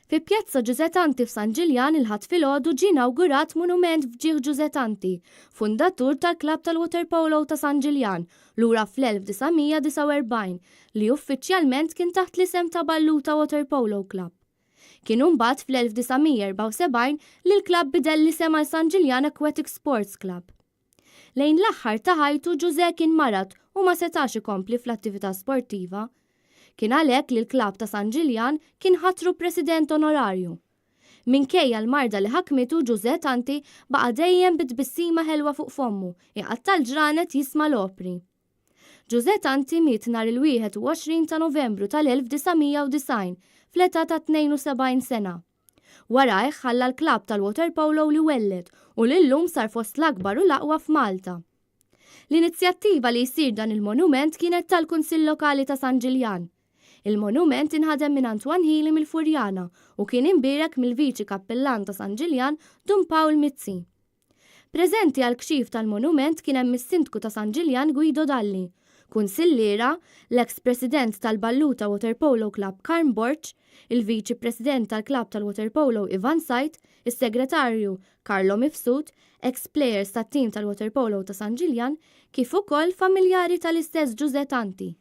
Fi Pjazza Giuseppe Tanti f'San Ġiljan il-ħadd filgħodu ġie inawgurat monument f'ġieħ Giuseppe Tanti, fundatur tal-Klabb tal-Waterpolo ta' San Ġiljan, lura fl-1949 li uffiċjalment kien taħt l-isem ta' Balluta Waterpolo Club. Kien mbagħad fl-1974 li l-klabb bidel l-isem għal San Ġiljan Aquatic Sports Club. Lejn l-aħħar ta' ħajtu Giuseppe kien marad u ma setax ikompli fl-attività sportiva. Kien għalhekk li l-klabb ta' San Ġiljan kien ħatru president onorarju. Minkejja l-marda li ħakmitu Giuseppe Tanti baqa' dejjem bitbissima ħelwa fuq fommu, iqatta' l-ġranet jisma' l-opri. Giuseppe Tanti miet nhar il-21 ta' Novembru tal-1990 fl-età ta' 72 sena. Warajh ħalla l-klabb tal-waterpolo li welled u lillum sar fost l-akbar u l-aqwa f'Malta. L-inizjattiva li jsir dan il-monument kienet tal-Kunsill Lokali ta' San Ġiljan. Il-monument inħadem minn Antwan Hili mill-Furjana u kien imbierek mill-Viċi Kappellan ta' San Ġiljan Dun Pawl Mizzi. Preżenti għal kxif tal-monument kien hemm is-Sindku ta' San Ġiljan Guido Dalli, kunsilliera, l-eks President tal-Balluta Waterpolo Club Karm Borċ, il-Viċi President tal-Klabb tal-Waterpolo Ivan Sajt, is-Segretarju Karlo Mifsud, ex-plejers tat-tim tal-Waterpolo ta' San Ġiljan, kif ukoll familjari tal-istess Giuseppe Tanti.